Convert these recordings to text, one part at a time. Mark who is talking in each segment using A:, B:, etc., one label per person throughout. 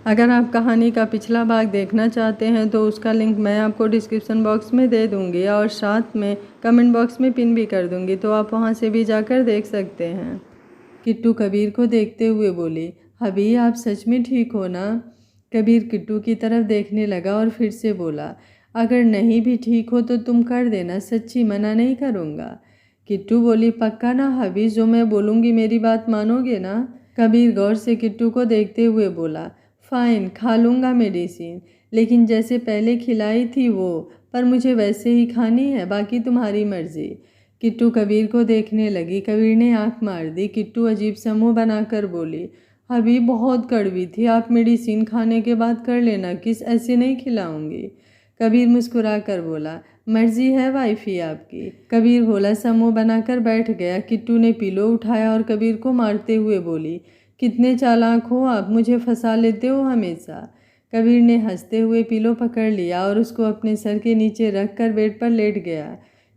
A: अगर आप कहानी का पिछला भाग देखना चाहते हैं तो उसका लिंक मैं आपको डिस्क्रिप्शन बॉक्स में दे दूंगी और साथ में कमेंट बॉक्स में पिन भी कर दूंगी, तो आप वहां से भी जाकर देख सकते हैं। किट्टू कबीर को देखते हुए बोली, हबी आप सच में ठीक हो ना? कबीर किट्टू की तरफ देखने लगा और फिर से बोला, अगर नहीं भी ठीक हो तो तुम कर देना, सच्ची मना नहीं करूँगा। किट्टू बोली, पक्का ना हबी, जो मैं बोलूँगी मेरी बात मानोगे ना? कबीर गौर से किट्टू को देखते हुए बोला, फाइन, खा लूँगा मेडिसिन, लेकिन जैसे पहले खिलाई थी वो, पर मुझे वैसे ही खानी है, बाकी तुम्हारी मर्जी। किट्टू कबीर को देखने लगी। कबीर ने आंख मार दी। किट्टू अजीब सा मुँह बनाकर बोली, अभी बहुत कड़वी थी, आप मेडिसिन खाने के बाद कर लेना, किस ऐसे नहीं खिलाऊंगी। कबीर मुस्कुरा कर बोला, मर्जी है वाइफी आपकी। कबीर भोला सा मुँह बनाकर बैठ गया। किट्टू ने पिलो उठाया और कबीर को मारते हुए बोली, कितने चालाक हो आप, मुझे फंसा लेते हो हमेशा। कबीर ने हंसते हुए पिलो पकड़ लिया और उसको अपने सर के नीचे रख कर बेड पर लेट गया।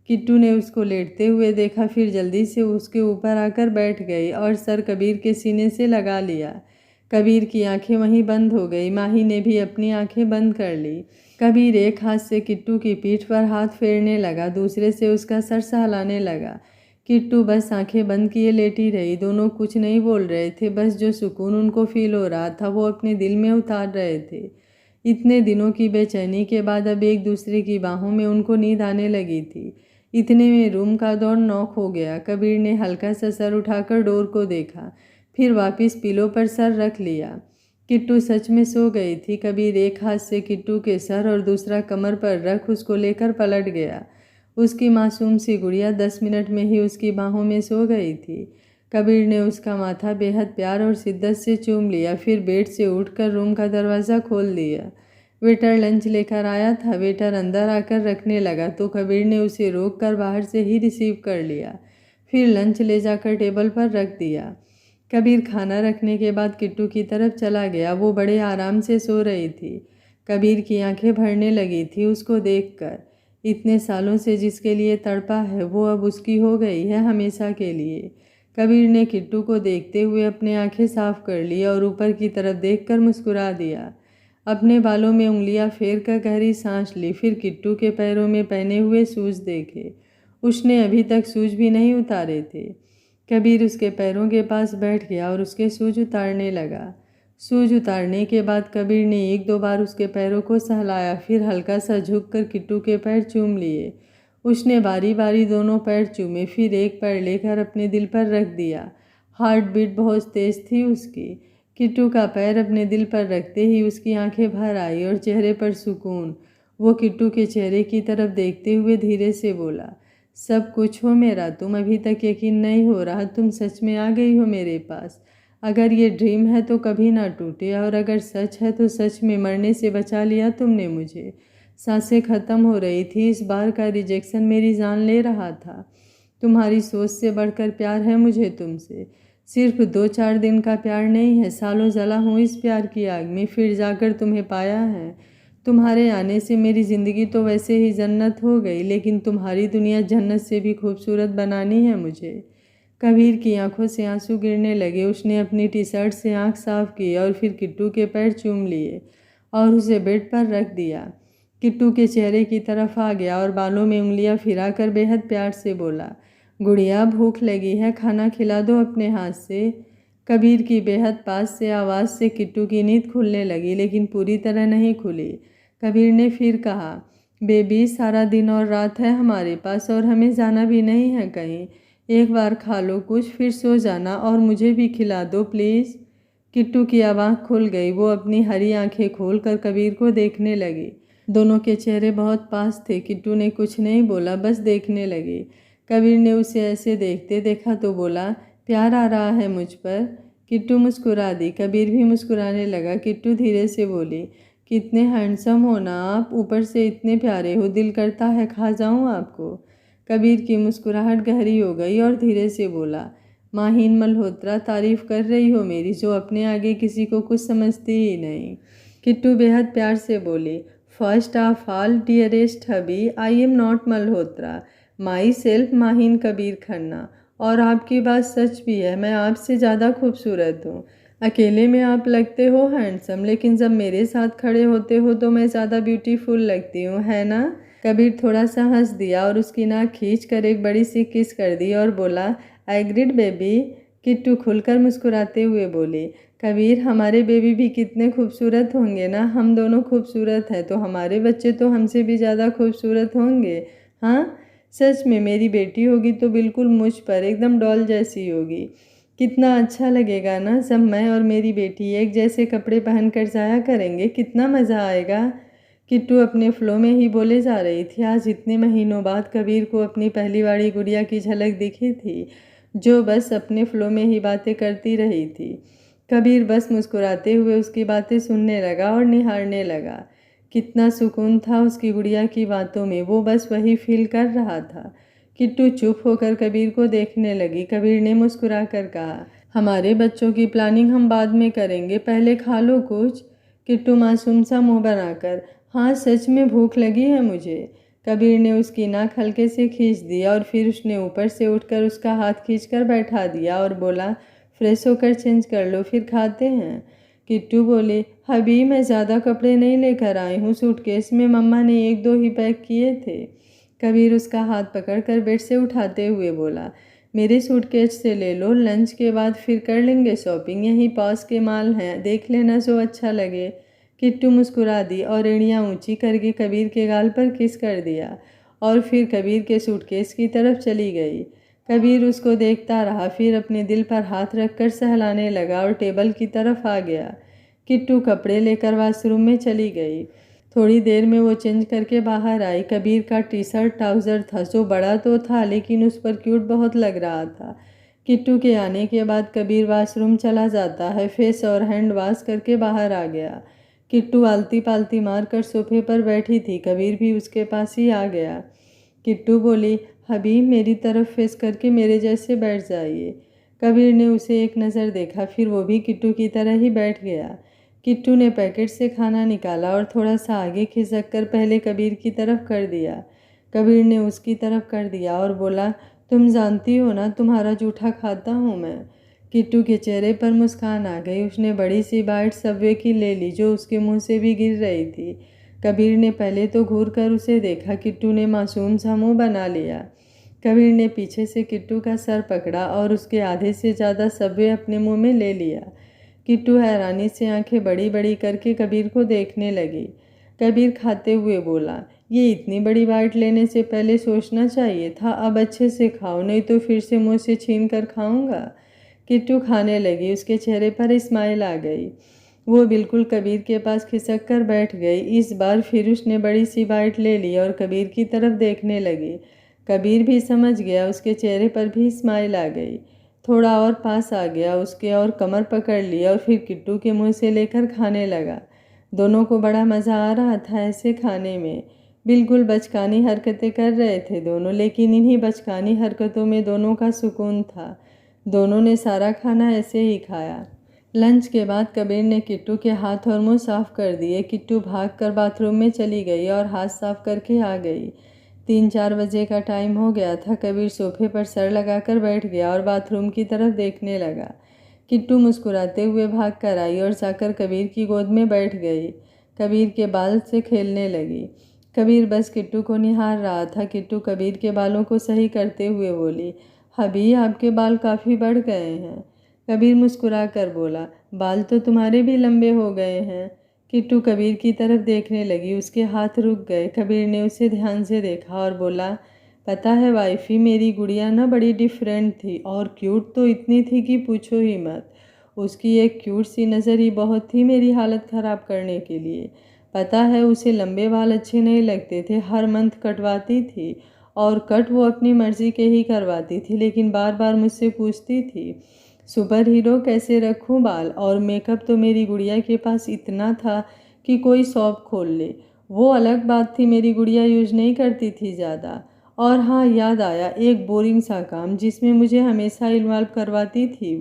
A: किट्टू ने उसको लेटते हुए देखा, फिर जल्दी से उसके ऊपर आकर बैठ गई और सर कबीर के सीने से लगा लिया। कबीर की आंखें वहीं बंद हो गई। माही ने भी अपनी आंखें बंद कर ली। कबीर एक हाथ से किट्टू की पीठ पर हाथ फेरने लगा, दूसरे से उसका सर सहलाने लगा। किट्टू बस आंखें बंद किए लेटी रही। दोनों कुछ नहीं बोल रहे थे, बस जो सुकून उनको फील हो रहा था वो अपने दिल में उतार रहे थे। इतने दिनों की बेचैनी के बाद अब एक दूसरे की बाहों में उनको नींद आने लगी थी। इतने में रूम का दौर नॉक हो गया। कबीर ने हल्का सा सर उठाकर डोर को देखा, फिर वापस पिलो पर सर रख लिया। किट्टू सच में सो गई थी। कबीर एक हाथ से किट्टू के सर और दूसरा कमर पर रख उसको लेकर पलट गया। उसकी मासूम सी गुड़िया 10 मिनट में ही उसकी बाहों में सो गई थी। कबीर ने उसका माथा बेहद प्यार और शिद्दत से चूम लिया, फिर बेड से उठकर रूम का दरवाज़ा खोल दिया। वेटर लंच लेकर आया था। वेटर अंदर आकर रखने लगा तो कबीर ने उसे रोक कर बाहर से ही रिसीव कर लिया, फिर लंच ले जाकर टेबल पर रख दिया। कबीर खाना रखने के बाद किट्टू की तरफ चला गया। वो बड़े आराम से सो रही थी। कबीर की आंखें भरने लगी थी उसको देखकर। इतने सालों से जिसके लिए तड़पा है वो अब उसकी हो गई है हमेशा के लिए। कबीर ने किट्टू को देखते हुए अपनी आंखें साफ कर ली और ऊपर की तरफ देखकर मुस्कुरा दिया। अपने बालों में उंगलियां फेर कर गहरी सांस ली, फिर किट्टू के पैरों में पहने हुए शूज देखे। उसने अभी तक शूज भी नहीं उतारे थे। कबीर उसके पैरों के पास बैठ गया और उसके शूज उतारने लगा। शूज उतारने के बाद कबीर ने एक दो बार उसके पैरों को सहलाया, फिर हल्का सा झुककर किट्टू के पैर चूम लिए। उसने बारी बारी दोनों पैर चूमे, फिर एक पैर लेकर अपने दिल पर रख दिया। हार्ट बीट बहुत तेज थी उसकी। किट्टू का पैर अपने दिल पर रखते ही उसकी आंखें भर आई और चेहरे पर सुकून। वो किट्टू के चेहरे की तरफ देखते हुए धीरे से बोला, सब कुछ हो मेरा, तुम अभी तक यकीन नहीं हो रहा, तुम सच में आ गई हो मेरे पास। अगर ये ड्रीम है तो कभी ना टूटे, और अगर सच है तो सच में मरने से बचा लिया तुमने मुझे। सांसें खत्म हो रही थी। इस बार का रिजेक्शन मेरी जान ले रहा था। तुम्हारी सोच से बढ़कर प्यार है मुझे तुमसे। सिर्फ 2-4 दिन का प्यार नहीं है, सालों जला हूँ इस प्यार की आग में, फिर जाकर तुम्हें पाया है। तुम्हारे आने से मेरी ज़िंदगी तो वैसे ही जन्नत हो गई, लेकिन तुम्हारी दुनिया जन्नत से भी खूबसूरत बनानी है मुझे। कबीर की आंखों से आंसू गिरने लगे। उसने अपनी टी शर्ट से आंख साफ की और फिर किट्टू के पैर चूम लिए और उसे बेड पर रख दिया। किट्टू के चेहरे की तरफ आ गया और बालों में उंगलियां फिराकर बेहद प्यार से बोला, गुड़िया भूख लगी है, खाना खिला दो अपने हाथ से। कबीर की बेहद पास से आवाज़ से किट्टू की नींद खुलने लगी, लेकिन पूरी तरह नहीं खुली। कबीर ने फिर कहा, बेबी सारा दिन और रात है हमारे पास और हमें जाना भी नहीं है कहीं। एक बार खा लो कुछ, फिर सो जाना और मुझे भी खिला दो प्लीज़। किट्टू की आँख खुल गई। वो अपनी हरी आंखें खोलकर कबीर को देखने लगी। दोनों के चेहरे बहुत पास थे। किट्टू ने कुछ नहीं बोला, बस देखने लगी। कबीर ने उसे ऐसे देखते देखा तो बोला, प्यार आ रहा है मुझ पर। किट्टू मुस्कुरा दी। कबीर भी मुस्कुराने लगा। किट्टू धीरे से बोली, कितने हैंडसम हो ना आप, ऊपर से इतने प्यारे हो, दिल करता है खा जाऊं आपको। कबीर की मुस्कुराहट गहरी हो गई और धीरे से बोला, माहीन मल्होत्रा, तारीफ कर रही हो मेरी, जो अपने आगे किसी को कुछ समझती ही नहीं। किट्टू बेहद प्यार से बोली, first of all dearest hubby, I am not Malhotra, my self Maheen Kabir Khanna. और आपकी बात सच भी है, मैं आपसे ज़्यादा खूबसूरत हूँ। अकेले में आप लगते हो हैंडसम, लेकिन जब मेरे साथ खड़े होते हो तो मैं ज़्यादा ब्यूटीफुल लगती हूँ, है ना? कबीर थोड़ा सा हंस दिया और उसकी नाक खींच कर एक बड़ी सी किस कर दी और बोला, आई एग्रीड बेबी। किट्टू खुलकर मुस्कुराते हुए बोली, कबीर हमारे बेबी भी कितने खूबसूरत होंगे ना, हम दोनों खूबसूरत हैं तो हमारे बच्चे तो हमसे भी ज़्यादा खूबसूरत होंगे। हाँ, सच में मेरी बेटी होगी तो बिल्कुल मुझ पर एकदम डॉल जैसी होगी। कितना अच्छा लगेगा ना जब मैं और मेरी बेटी एक जैसे कपड़े पहन कर जाया करेंगे, कितना मज़ा आएगा। किट्टू अपने फ्लो में ही बोले जा रही थी। आज इतने महीनों बाद कबीर को अपनी पहली वाली गुड़िया की झलक दिखी थी, जो बस अपने फ्लो में ही बातें करती रही थी। कबीर बस मुस्कुराते हुए उसकी बातें सुनने लगा और निहारने लगा। कितना सुकून था उसकी गुड़िया की बातों में, वो बस वही फील कर रहा था। किट्टू चुप होकर कबीर को देखने लगी। कबीर ने मुस्कुरा कर कहा, हमारे बच्चों की प्लानिंग हम बाद में करेंगे, पहले खा लो कुछ। किट्टू मासूम सा मुंह बनाकर, हाँ सच में भूख लगी है मुझे। कबीर ने उसकी नाक हल्के से खींच दिया और फिर उसने ऊपर से उठकर उसका हाथ खींचकर बैठा दिया और बोला, फ्रेश होकर चेंज कर लो फिर खाते हैं। किट्टू बोले, हबी मैं ज़्यादा कपड़े नहीं लेकर आई हूँ, सूटकेस में मम्मा ने 1-2 ही पैक किए थे। कबीर उसका हाथ पकड़कर बेड से उठाते हुए बोला, मेरे सूटकेस से ले लो, लंच के बाद फिर कर लेंगे शॉपिंग, यहीं पास के माल हैं, देख लेना जो अच्छा लगे। किट्टू मुस्कुरा दी और एड़ियाँ ऊंची करके कबीर के गाल पर किस कर दिया और फिर कबीर के सूटकेस की तरफ चली गई। कबीर उसको देखता रहा, फिर अपने दिल पर हाथ रखकर सहलाने लगा और टेबल की तरफ आ गया। किट्टू कपड़े लेकर वॉशरूम में चली गई। थोड़ी देर में वो चेंज करके बाहर आई। कबीर का टी शर्ट ट्राउज़र था जो बड़ा तो था लेकिन उस पर क्यूट बहुत लग रहा था। किट्टू के आने के बाद कबीर वॉशरूम चला जाता है, फेस और हैंड वॉश करके बाहर आ गया। किट्टू आलती पालती मारकर सोफे पर बैठी थी। कबीर भी उसके पास ही आ गया। किट्टू बोली, हबीब मेरी तरफ फेस करके मेरे जैसे बैठ जाइए। कबीर ने उसे एक नज़र देखा, फिर वो भी किट्टू की तरह ही बैठ गया। किट्टू ने पैकेट से खाना निकाला और थोड़ा सा आगे खिसक कर पहले कबीर की तरफ कर दिया। कबीर ने उसकी तरफ कर दिया और बोला, तुम जानती हो ना तुम्हारा जूठा खाता हूँ मैं। किट्टू के चेहरे पर मुस्कान आ गई। उसने बड़ी सी बाइट सबवे की ले ली जो उसके मुंह से भी गिर रही थी। कबीर ने पहले तो घूर कर उसे देखा। किट्टू ने मासूम सा मुँह बना लिया। कबीर ने पीछे से किट्टू का सर पकड़ा और उसके आधे से ज़्यादा सबवे अपने मुंह में ले लिया। किट्टू हैरानी से आंखें बड़ी बड़ी करके कबीर को देखने लगी। कबीर खाते हुए बोला, ये इतनी बड़ी बाइट लेने से पहले सोचना चाहिए था, अब अच्छे से खाओ नहीं तो फिर से मुँह से छीन कर खाऊंगा। किट्टू खाने लगी। उसके चेहरे पर स्माइल आ गई। वो बिल्कुल कबीर के पास खिसक कर बैठ गई। इस बार फिर उसने बड़ी सी बाइट ले ली और कबीर की तरफ देखने लगी। कबीर भी समझ गया, उसके चेहरे पर भी स्माइल आ गई। थोड़ा और पास आ गया उसके और कमर पकड़ लिया और फिर किट्टू के मुंह से लेकर खाने लगा। दोनों को बड़ा मज़ा आ रहा था ऐसे खाने में। बिल्कुल बचकानी हरकतें कर रहे थे दोनों, लेकिन इन्हीं बचकानी हरकतों में दोनों का सुकून था। दोनों ने सारा खाना ऐसे ही खाया। लंच के बाद कबीर ने किट्टू के हाथ और मुंह साफ कर दिए। किट्टू भागकर बाथरूम में चली गई और हाथ साफ करके आ गई। 3-4 बजे का टाइम हो गया था। कबीर सोफे पर सर लगाकर बैठ गया और बाथरूम की तरफ देखने लगा। किट्टू मुस्कुराते हुए भाग कर आई और जाकर कबीर की गोद में बैठ गई। कबीर के बाल से खेलने लगी। कबीर बस किट्टू को निहार रहा था। किट्टू कबीर के बालों को सही करते हुए बोली, हबी आपके बाल काफ़ी बढ़ गए हैं। कबीर मुस्कुरा कर बोला, बाल तो तुम्हारे भी लंबे हो गए हैं। किट्टू कबीर की तरफ देखने लगी। उसके हाथ रुक गए। कबीर ने उसे ध्यान से देखा और बोला, पता है वाइफी, मेरी गुड़िया ना बड़ी डिफरेंट थी और क्यूट तो इतनी थी कि पूछो ही मत। उसकी एक क्यूट सी नज़र ही बहुत थी मेरी हालत ख़राब करने के लिए। पता है उसे लंबे बाल अच्छे नहीं लगते थे, हर मंथ कटवाती थी और कट वो अपनी मर्ज़ी के ही करवाती थी, लेकिन बार बार मुझसे पूछती थी सुपर हीरो कैसे रखूं बाल, और मेकअप तो मेरी गुड़िया के पास इतना था कि कोई शॉप खोल ले। वो अलग बात थी, मेरी गुड़िया यूज नहीं करती थी ज़्यादा। और हाँ, याद आया एक बोरिंग सा काम जिसमें मुझे हमेशा इन्वॉल्व करवाती थी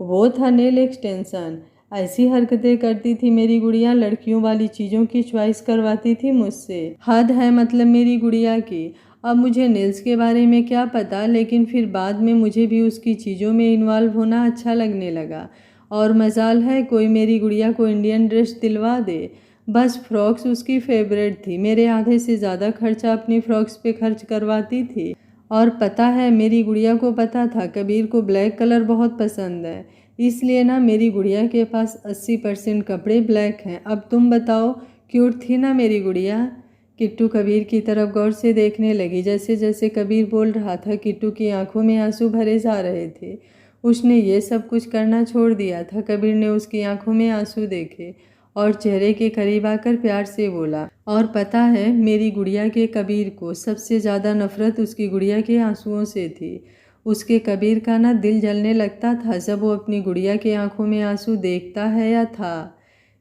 A: वो था नेल एक्सटेंशन। ऐसी हरकतें करती थी मेरी गुड़िया, लड़कियों वाली चीज़ों की चॉइस करवाती थी मुझसे। हद है मतलब मेरी गुड़िया की। अब मुझे नेल्स के बारे में क्या पता, लेकिन फिर बाद में मुझे भी उसकी चीज़ों में इन्वॉल्व होना अच्छा लगने लगा और मजाल है कोई मेरी गुड़िया को इंडियन ड्रेस दिलवा दे। बस फ्रॉक्स उसकी फेवरेट थी, मेरे आधे से ज़्यादा खर्चा अपनी फ्रॉक्स पे खर्च करवाती थी। और पता है मेरी गुड़िया को पता था कबीर को ब्लैक कलर बहुत पसंद है, इसलिए ना मेरी गुड़िया के पास 80% कपड़े ब्लैक हैं। अब तुम बताओ, क्यूट थी ना मेरी गुड़िया। किट्टू कबीर की तरफ गौर से देखने लगी। जैसे जैसे कबीर बोल रहा था किट्टू की आंखों में आंसू भरे जा रहे थे। उसने ये सब कुछ करना छोड़ दिया था। कबीर ने उसकी आंखों में आंसू देखे और चेहरे के करीब आकर प्यार से बोला, और पता है मेरी गुड़िया के कबीर को सबसे ज़्यादा नफरत उसकी गुड़िया के आंसुओं से थी। उसके कबीर का ना दिल जलने लगता था जब वो अपनी गुड़िया के आंखों में आंसू देखता है या था।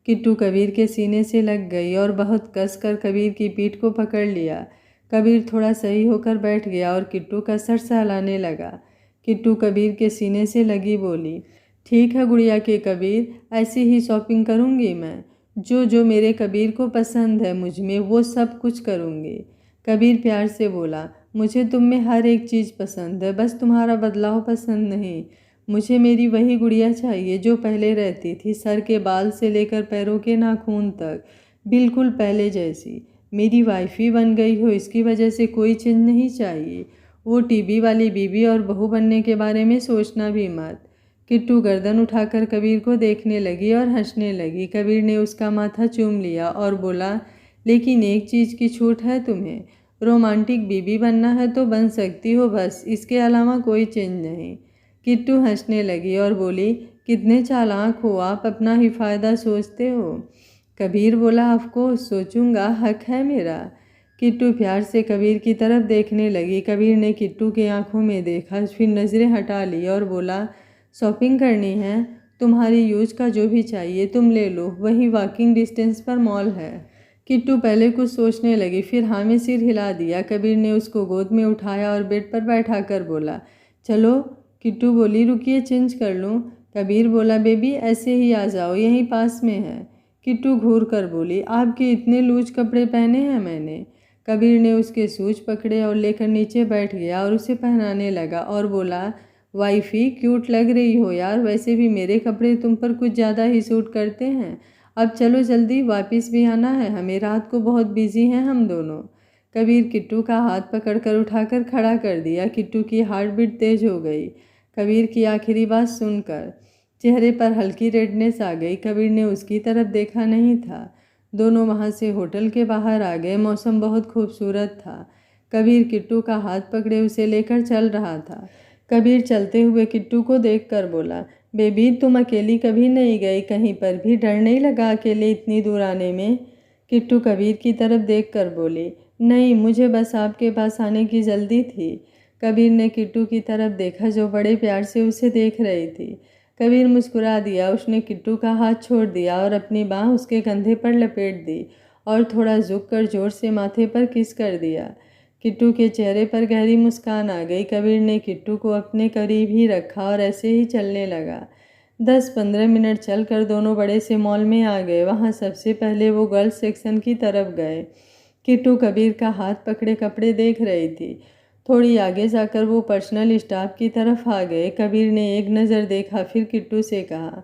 A: किट्टू कबीर के सीने से लग गई और बहुत कसकर कबीर की पीठ को पकड़ लिया। कबीर थोड़ा सही होकर बैठ गया और किट्टू का सर सहलाने लगा। किट्टू कबीर के सीने से लगी बोली, ठीक है गुड़िया के कबीर, ऐसी ही शॉपिंग करूँगी मैं। जो जो मेरे कबीर को पसंद है मुझ में वो सब कुछ करूँगी। कबीर प्यार से बोला, मुझे तुम में हर एक चीज़ पसंद है, बस तुम्हारा बदलाव पसंद नहीं। मुझे मेरी वही गुड़िया चाहिए जो पहले रहती थी, सर के बाल से लेकर पैरों के नाखून तक बिल्कुल पहले जैसी। मेरी वाइफी बन गई हो इसकी वजह से कोई चेंज नहीं चाहिए। वो टीवी वाली बीवी और बहू बनने के बारे में सोचना भी मत। किट्टू गर्दन उठाकर कबीर को देखने लगी और हंसने लगी। कबीर ने उसका माथा चूम लिया और बोला, लेकिन एक चीज़ की छूट है तुम्हें, रोमांटिक बीबी बनना है तो बन सकती हो, बस इसके अलावा कोई चेंज नहीं। किट्टू हंसने लगी और बोली, कितने चालाक हो आप, अपना ही फ़ायदा सोचते हो। कबीर बोला, ऑफकोर्स सोचूंगा, हक है मेरा। किट्टू प्यार से कबीर की तरफ देखने लगी। कबीर ने किट्टू के आंखों में देखा, फिर नज़रें हटा ली और बोला, शॉपिंग करनी है, तुम्हारी यूज का जो भी चाहिए तुम ले लो, वही वॉकिंग डिस्टेंस पर मॉल है। किट्टू पहले कुछ सोचने लगी, फिर हाँ में सिर हिला दिया। कबीर ने उसको गोद में उठाया और बेड पर बैठा कर बोला, चलो। किट्टू बोली, रुकिए चेंज कर लूँ। कबीर बोला, बेबी ऐसे ही आ जाओ, यहीं पास में है। किट्टू घूर कर बोली, आपके इतने लूज कपड़े पहने हैं मैंने। कबीर ने उसके सूज पकड़े और लेकर नीचे बैठ गया और उसे पहनाने लगा और बोला, वाइफी क्यूट लग रही हो यार, वैसे भी मेरे कपड़े तुम पर कुछ ज़्यादा ही सूट करते हैं। अब चलो जल्दी, वापस भी आना है हमें, रात को बहुत बिजी हैं हम दोनों। कबीर किट्टू का हाथ पकड़कर उठाकर खड़ा कर दिया। किट्टू की हार्ट बीट तेज हो गई। कबीर की आखिरी बात सुनकर चेहरे पर हल्की रेडनेस आ गई। कबीर ने उसकी तरफ देखा नहीं था। दोनों वहाँ से होटल के बाहर आ गए। मौसम बहुत खूबसूरत था। कबीर किट्टू का हाथ पकड़े उसे लेकर चल रहा था। कबीर चलते हुए किट्टू को देखकर बोला, बेबी तुम अकेली कभी नहीं गई कहीं पर भी, डर नहीं लगा अकेले इतनी दूर आने में। किट्टू कबीर की तरफ देखकर बोली, नहीं मुझे बस आपके पास आने की जल्दी थी। कबीर ने किट्टू की तरफ देखा जो बड़े प्यार से उसे देख रही थी। कबीर मुस्कुरा दिया। उसने किट्टू का हाथ छोड़ दिया और अपनी बाँह उसके कंधे पर लपेट दी और थोड़ा झुककर जोर से माथे पर किस कर दिया। किट्टू के चेहरे पर गहरी मुस्कान आ गई। कबीर ने किट्टू को अपने करीब ही रखा और ऐसे ही चलने लगा। 10-15 मिनट चलकर दोनों बड़े से मॉल में आ गए। वहाँ सबसे पहले वो गर्ल्स सेक्शन की तरफ गए। किट्टू कबीर का हाथ पकड़े कपड़े देख रही थी। थोड़ी आगे जाकर वो पर्सनल स्टाफ की तरफ आ गए। कबीर ने एक नज़र देखा, फिर किट्टू से कहा,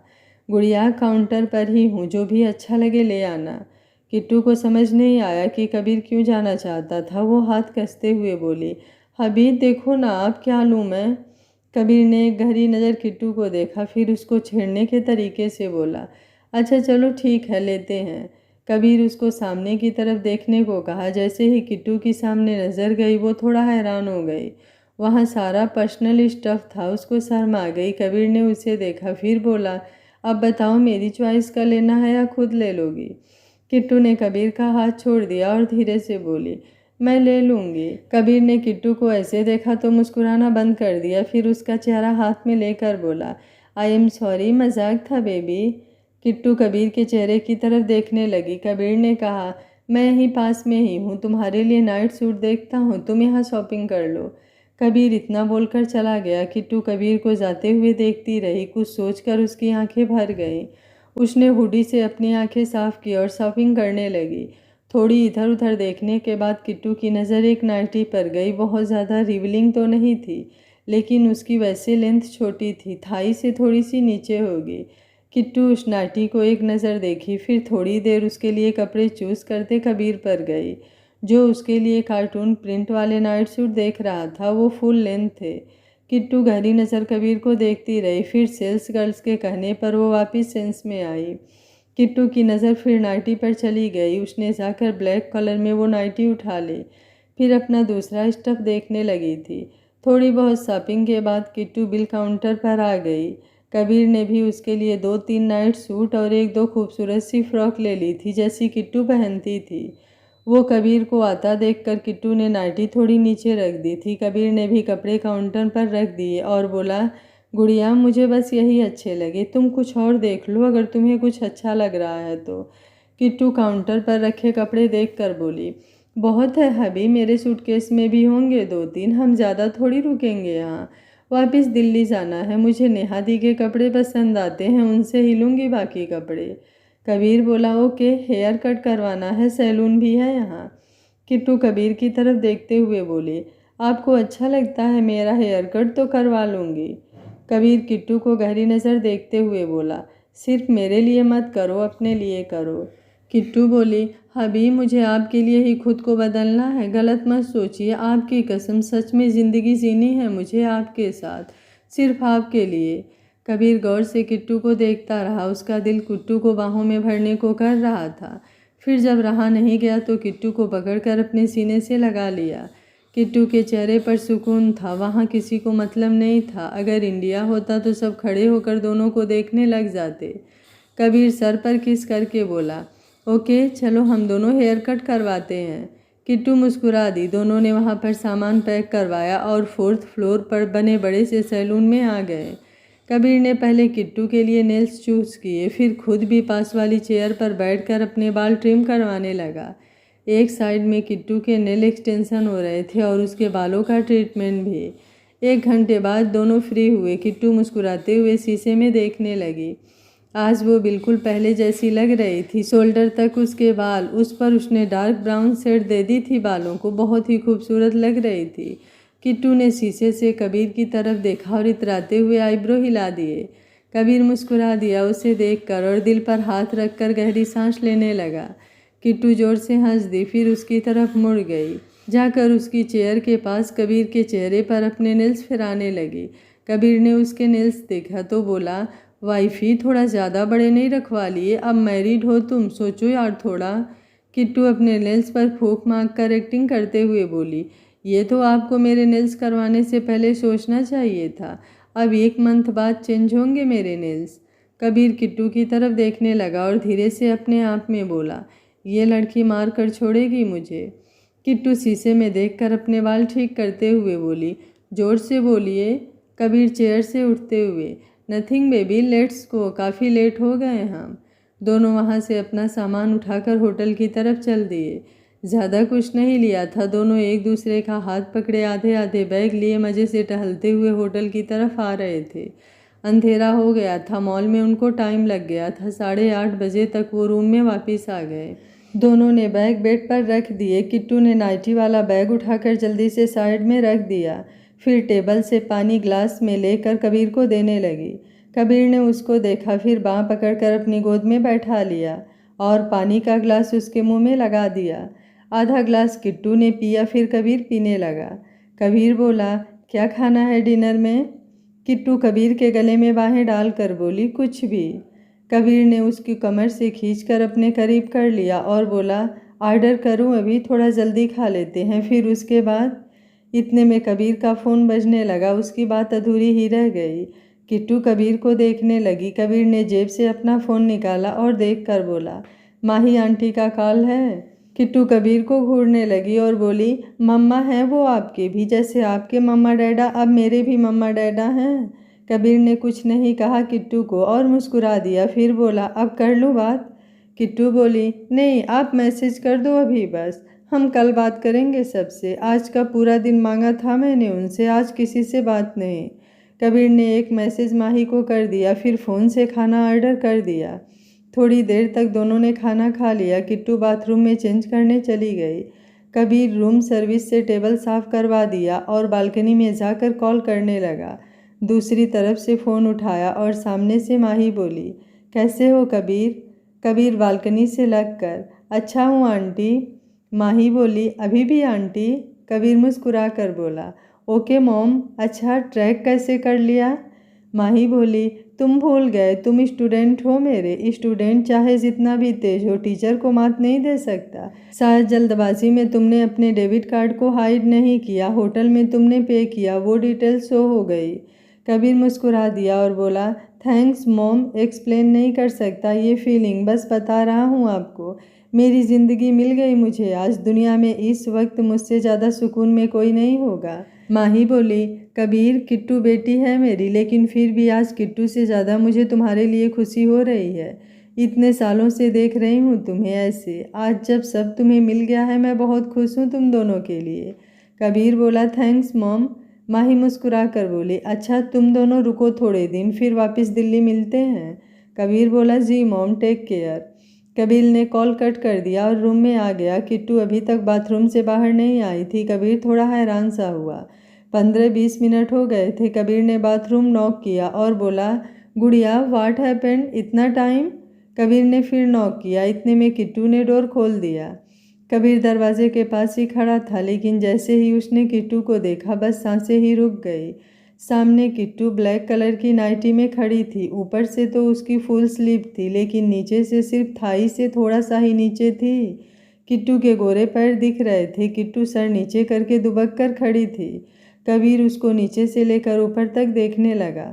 A: गुड़िया काउंटर पर ही हूँ, जो भी अच्छा लगे ले आना। किट्टू को समझ नहीं आया कि कबीर क्यों जाना चाहता था। वो हाथ कसते हुए बोली, हबीब देखो ना, अब क्या लूँ मैं। कबीर ने एक गहरी नज़र किट्टू को देखा, फिर उसको छेड़ने के तरीके से बोला, अच्छा चलो ठीक है लेते हैं। कबीर उसको सामने की तरफ देखने को कहा। जैसे ही किट्टू की सामने नज़र गई वो थोड़ा हैरान हो गई। वहाँ सारा पर्सनल स्टफ़ था। उसको शर्म आ गई। कबीर ने उसे देखा, फिर बोला, अब बताओ मेरी चॉइस का लेना है या खुद ले लोगी। किट्टू ने कबीर का हाथ छोड़ दिया और धीरे से बोली, मैं ले लूँगी। कबीर ने किट्टू को ऐसे देखा तो मुस्कुराना बंद कर दिया। फिर उसका चेहरा हाथ में लेकर बोला, आई एम सॉरी, मजाक था बेबी। किट्टू कबीर के चेहरे की तरफ देखने लगी। कबीर ने कहा, मैं यहीं पास में ही हूँ, तुम्हारे लिए नाइट सूट देखता हूँ, तुम यहाँ शॉपिंग कर लो। कबीर इतना बोलकर चला गया। किट्टू कबीर को जाते हुए देखती रही। कुछ सोचकर उसकी आंखें भर गईं। उसने हुडी से अपनी आंखें साफ की और शॉपिंग करने लगी। थोड़ी इधर उधर देखने के बाद किट्टू की नज़र एक नाइटी पर गई। बहुत ज़्यादा रिवलिंग तो नहीं थी, लेकिन उसकी वैसे लेंथ छोटी थी, थाई से थोड़ी सी नीचे होगी। किट्टू उस नाइटी को एक नज़र देखी, फिर थोड़ी देर उसके लिए कपड़े चूज़ करते कबीर पर गई, जो उसके लिए कार्टून प्रिंट वाले नाइट सूट देख रहा था। वो फुल लेंथ थे। किट्टू गहरी नज़र कबीर को देखती रही, फिर सेल्स गर्ल्स के कहने पर वो वापस सेंस में आई। किट्टू की नज़र फिर नाइटी पर चली गई। उसने जाकर ब्लैक कलर में वो नाइटी उठा ली, फिर अपना दूसरा स्टफ देखने लगी थी। थोड़ी बहुत शॉपिंग के बाद किट्टू बिल काउंटर पर आ गई। कबीर ने भी उसके लिए 2-3 नाइट सूट और 1-2 खूबसूरत सी फ्रॉक ले ली थी, जैसी किट्टू पहनती थी। वो कबीर को आता देखकर किट्टू ने नाइटी थोड़ी नीचे रख दी थी। कबीर ने भी कपड़े काउंटर पर रख दिए और बोला, गुड़िया मुझे बस यही अच्छे लगे, तुम कुछ और देख लो अगर तुम्हें कुछ अच्छा लग रहा है तो। किट्टू काउंटर पर रखे कपड़े देखकर बोली, बहुत है हबी, मेरे सूटकेस में भी होंगे 2-3, हम ज़्यादा थोड़ी रुकेंगे यहाँ। वापस दिल्ली जाना है, मुझे नेहा दी के कपड़े पसंद आते हैं, उनसे ही लूँगी बाकी कपड़े। कबीर बोला, ओके, हेयर कट करवाना है, सैलून भी है यहाँ। किट्टू कबीर की तरफ देखते हुए बोली, आपको अच्छा लगता है मेरा हेयर कट तो करवा लूँगी। कबीर किट्टू को गहरी नज़र देखते हुए बोला, सिर्फ मेरे लिए मत करो, अपने लिए करो। किट्टू बोली, हबी मुझे आपके लिए ही खुद को बदलना है, गलत मत सोचिए, आपकी कसम, सच में ज़िंदगी जीनी है मुझे आपके साथ, सिर्फ आपके लिए। कबीर गौर से किट्टू को देखता रहा। उसका दिल किट्टू को बाहों में भरने को कर रहा था। फिर जब रहा नहीं गया तो किट्टू को पकड़कर अपने सीने से लगा लिया। किट्टू के चेहरे पर सुकून था, वहाँ किसी को मतलब नहीं था। अगर इंडिया होता तो सब खड़े होकर दोनों को देखने लग जाते। कबीर सर पर किस करके बोला, ओके चलो हम दोनों हेयर कट करवाते हैं। किट्टू मुस्कुरा दी। दोनों ने वहाँ पर सामान पैक करवाया और 4th फ्लोर पर बने बड़े से सैलून में आ गए। कबीर ने पहले किट्टू के लिए नेल्स चूज़ किए, फिर खुद भी पास वाली चेयर पर बैठकर अपने बाल ट्रिम करवाने लगा। एक साइड में किट्टू के नेल एक्सटेंशन हो रहे थे और उसके बालों का ट्रीटमेंट भी। 1 घंटे बाद दोनों फ्री हुए। किट्टू मुस्कुराते हुए शीशे में देखने लगी। आज वो बिल्कुल पहले जैसी लग रही थी। शोल्डर तक उसके बाल, उस पर उसने डार्क ब्राउन शेड दे दी थी बालों को, बहुत ही खूबसूरत लग रही थी। किट्टू ने शीशे से कबीर की तरफ देखा और इतराते हुए आईब्रो हिला दिए। कबीर मुस्कुरा दिया उसे देखकर और दिल पर हाथ रखकर गहरी सांस लेने लगा। किट्टू जोर से हंस दी, फिर उसकी तरफ मुड़ गई। जाकर उसकी चेयर के पास कबीर के चेहरे पर अपने नेल्स फिराने लगी। कबीर ने उसके नेल्स देखा तो बोला, वाइफी थोड़ा ज़्यादा बड़े नहीं रखवा लिए, अब मैरिड हो तुम, सोचो यार थोड़ा। किट्टू अपने नेल्स पर फूंक मार कर एक्टिंग करते हुए बोली, ये तो आपको मेरे नेल्स करवाने से पहले सोचना चाहिए था। अब 1 मंथ बाद चेंज होंगे मेरे नेल्स। कबीर किट्टू की तरफ देखने लगा और धीरे से अपने आप में बोला, ये लड़की मार कर छोड़ेगी मुझे। किट्टू शीशे में देखकर अपने बाल ठीक करते हुए बोली, जोर से बोलिए। कबीर चेयर से उठते हुए, नथिंग बेबी, लेट्स गो, काफ़ी लेट हो गए हम। दोनों वहाँ से अपना सामान उठाकर होटल की तरफ चल दिए। ज़्यादा कुछ नहीं लिया था। दोनों एक दूसरे का हाथ पकड़े आधे आधे बैग लिए मज़े से टहलते हुए होटल की तरफ आ रहे थे। अंधेरा हो गया था। मॉल में उनको टाइम लग गया था। 8:30 बजे तक वो रूम में वापस आ गए। दोनों ने बैग बेड पर रख दिए। किट्टू ने नाइटी वाला बैग उठाकर जल्दी से साइड में रख दिया, फिर टेबल से पानी ग्लास में लेकर कबीर को देने लगी। कबीर ने उसको देखा, फिर बाँह पकड़कर अपनी गोद में बैठा लिया और पानी का ग्लास उसके मुंह में लगा दिया। आधा ग्लास किट्टू ने पिया, फिर कबीर पीने लगा। कबीर बोला, क्या खाना है डिनर में? किट्टू कबीर के गले में बाहें डालकर बोली, कुछ भी। कबीर ने उसकी कमर से खींचकर अपने करीब कर लिया और बोला, ऑर्डर करूं? अभी थोड़ा जल्दी खा लेते हैं, फिर उसके बाद। इतने में कबीर का फ़ोन बजने लगा। उसकी बात अधूरी ही रह गई। किट्टू कबीर को देखने लगी। कबीर ने जेब से अपना फ़ोन निकाला और देखकर बोला, माही आंटी का कॉल है। किट्टू कबीर को घूरने लगी और बोली, मम्मा हैं वो आपके भी, जैसे आपके मम्मा डैडा अब मेरे भी मम्मा डैडा हैं। कबीर ने कुछ नहीं कहा किट्टू को और मुस्कुरा दिया, फिर बोला, अब कर लूँ बात? किट्टू बोली, नहीं, आप मैसेज कर दो अभी बस, हम कल बात करेंगे सबसे। आज का पूरा दिन मांगा था मैंने उनसे, आज किसी से बात नहीं। कबीर ने एक मैसेज माही को कर दिया, फिर फ़ोन से खाना ऑर्डर कर दिया। थोड़ी देर तक दोनों ने खाना खा लिया। किट्टू बाथरूम में चेंज करने चली गई। कबीर रूम सर्विस से टेबल साफ़ करवा दिया और बालकनी में जाकर कॉल करने लगा। दूसरी तरफ से फ़ोन उठाया और सामने से माही बोली, कैसे हो कबीर? कबीर बालकनी से लगकर, अच्छा हूँ आंटी। माही बोली, अभी भी आंटी? कबीर मुस्कुरा कर बोला, ओके मॉम। अच्छा ट्रैक कैसे कर लिया? माही बोली, तुम भूल गए, तुम स्टूडेंट हो मेरे। स्टूडेंट चाहे जितना भी तेज हो, टीचर को मात नहीं दे सकता। शायद जल्दबाजी में तुमने अपने डेबिट कार्ड को हाइड नहीं किया, होटल में तुमने पे किया, वो डिटेल शो हो गई। कबीर मुस्कुरा दिया और बोला, थैंक्स मॉम, एक्सप्लेन नहीं कर सकता ये फीलिंग, बस बता रहा हूँ आपको। मेरी ज़िंदगी मिल गई मुझे आज, दुनिया में इस वक्त मुझसे ज़्यादा सुकून में कोई नहीं होगा। माही बोली, कबीर किट्टू बेटी है मेरी, लेकिन फिर भी आज किट्टू से ज़्यादा मुझे तुम्हारे लिए खुशी हो रही है। इतने सालों से देख रही हूँ तुम्हें ऐसे, आज जब सब तुम्हें मिल गया है मैं बहुत खुश हूँ तुम दोनों के लिए। कबीर बोला, थैंक्स मॉम। माही मुस्कुरा कर बोली, अच्छा तुम दोनों रुको थोड़े दिन, फिर वापस दिल्ली मिलते हैं। कबीर बोला, जी मॉम, टेक केयर। कबीर ने कॉल कट कर दिया और रूम में आ गया। किट्टू अभी तक बाथरूम से बाहर नहीं आई थी। कबीर थोड़ा हैरान सा हुआ। 15-20 मिनट हो गए थे। कबीर ने बाथरूम नॉक किया और बोला, गुड़िया व्हाट हैपेंड, इतना टाइम? कबीर ने फिर नॉक किया। इतने में किट्टू ने डोर खोल दिया। कबीर दरवाजे के पास ही खड़ा था, लेकिन जैसे ही उसने किट्टू को देखा बस सांसें ही रुक गई। सामने किट्टू ब्लैक कलर की नाइटी में खड़ी थी। ऊपर से तो उसकी फुल स्लीव थी, लेकिन नीचे से सिर्फ थाई से थोड़ा सा ही नीचे थी। किट्टू के गोरे पैर दिख रहे थे। किट्टू सर नीचे करके दुबक कर खड़ी थी। कबीर उसको नीचे से लेकर ऊपर तक देखने लगा।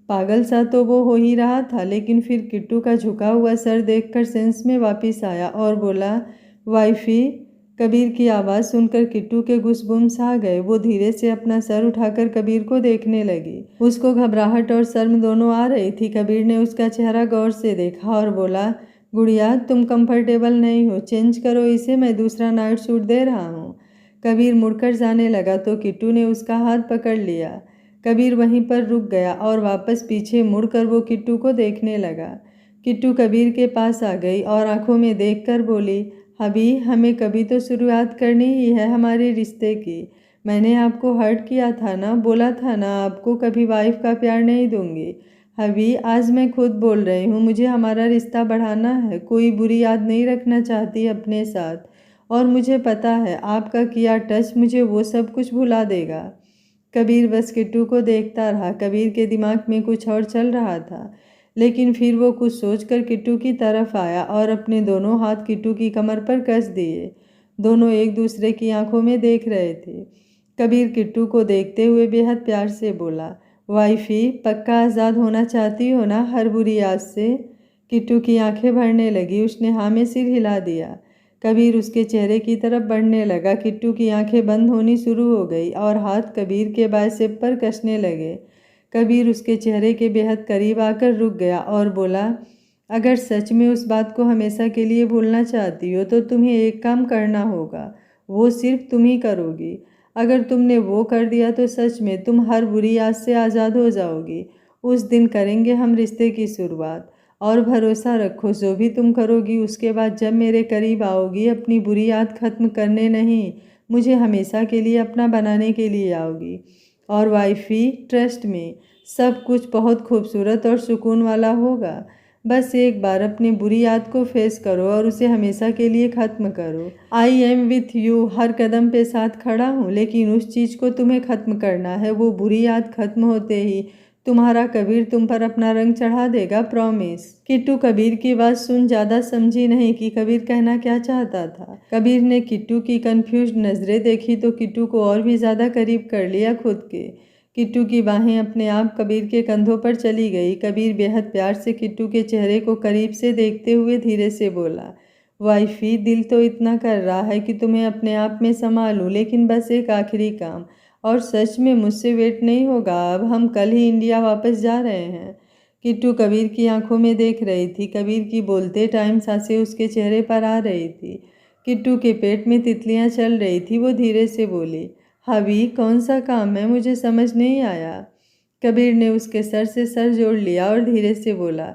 A: पागल सा तो वो हो ही रहा था, लेकिन फिर किट्टू का झुका हुआ सर देखकर सेंस में वापस आया और बोला, वाइफी। कबीर की आवाज़ सुनकर किट्टू के गुस्बुम्स आ गए। वो धीरे से अपना सर उठाकर कबीर को देखने लगी। उसको घबराहट और शर्म दोनों आ रही थी। कबीर ने उसका चेहरा गौर से देखा और बोला, गुड़िया तुम कंफर्टेबल नहीं हो, चेंज करो इसे, मैं दूसरा नाइट सूट दे रहा हूँ। कबीर मुड़कर जाने लगा तो किट्टू ने उसका हाथ पकड़ लिया। कबीर वहीं पर रुक गया और वापस पीछे मुड़कर वो किट्टू को देखने लगा। किट्टू कबीर के पास आ गई और आंखों में देखकर बोली, अभी हमें कभी तो शुरुआत करनी ही है हमारे रिश्ते की। मैंने आपको हर्ट किया था ना, बोला था ना आपको कभी वाइफ का प्यार नहीं दूंगी। अभी आज मैं खुद बोल रही हूँ, मुझे हमारा रिश्ता बढ़ाना है, कोई बुरी याद नहीं रखना चाहती अपने साथ। और मुझे पता है आपका किया टच मुझे वो सब कुछ भुला देगा। कबीर बस किट्टू को देखता रहा। कबीर के दिमाग में कुछ और चल रहा था, लेकिन फिर वो कुछ सोचकर किट्टू की तरफ आया और अपने दोनों हाथ किट्टू की कमर पर कस दिए। दोनों एक दूसरे की आंखों में देख रहे थे। कबीर किट्टू को देखते हुए बेहद प्यार से बोला, वाइफी पक्का आज़ाद होना चाहती हो ना हर बुरी याद से? किट्टू की आंखें भरने लगी। उसने हाँ में सिर हिला दिया। कबीर उसके चेहरे की तरफ बढ़ने लगा। किट्टू की आंखें बंद होनी शुरू हो गई और हाथ कबीर के बाइसेप पर कसने लगे। कबीर उसके चेहरे के बेहद करीब आकर रुक गया और बोला, अगर सच में उस बात को हमेशा के लिए भूलना चाहती हो तो तुम्हें एक काम करना होगा, वो सिर्फ तुम ही करोगी। अगर तुमने वो कर दिया तो सच में तुम हर बुरी याद से आज़ाद हो जाओगी। उस दिन करेंगे हम रिश्ते की शुरुआत। और भरोसा रखो, जो भी तुम करोगी उसके बाद जब मेरे करीब आओगी, अपनी बुरी याद खत्म करने नहीं, मुझे हमेशा के लिए अपना बनाने के लिए आओगी। और वाइफी ट्रस्ट में सब कुछ बहुत खूबसूरत और सुकून वाला होगा। बस एक बार अपनी बुरी याद को फेस करो और उसे हमेशा के लिए ख़त्म करो। आई एम विथ यू, हर कदम पे साथ खड़ा हूँ, लेकिन उस चीज़ को तुम्हें ख़त्म करना है। वो बुरी याद खत्म होते ही तुम्हारा कबीर तुम पर अपना रंग चढ़ा देगा, प्रॉमिस। किट्टू कबीर की बात सुन ज़्यादा समझी नहीं कि कबीर कहना क्या चाहता था। कबीर ने किट्टू की कंफ्यूज्ड नज़रें देखी तो किट्टू को और भी ज़्यादा करीब कर लिया खुद के। किट्टू की बाहें अपने आप कबीर के कंधों पर चली गई। कबीर बेहद प्यार से किट्टू के चेहरे को करीब से देखते हुए धीरे से बोला, वाइफी दिल तो इतना कर रहा है कि तुम्हें अपने आप में संभालूं, लेकिन बस एक आखिरी काम, और सच में मुझसे वेट नहीं होगा, अब हम कल ही इंडिया वापस जा रहे हैं। किट्टू कबीर की आंखों में देख रही थी। कबीर की बोलते टाइम सांसें उसके चेहरे पर आ रही थी। किट्टू के पेट में तितलियां चल रही थी। वो धीरे से बोली, हबी कौन सा काम है, मुझे समझ नहीं आया। कबीर ने उसके सर से सर जोड़ लिया और धीरे से बोला,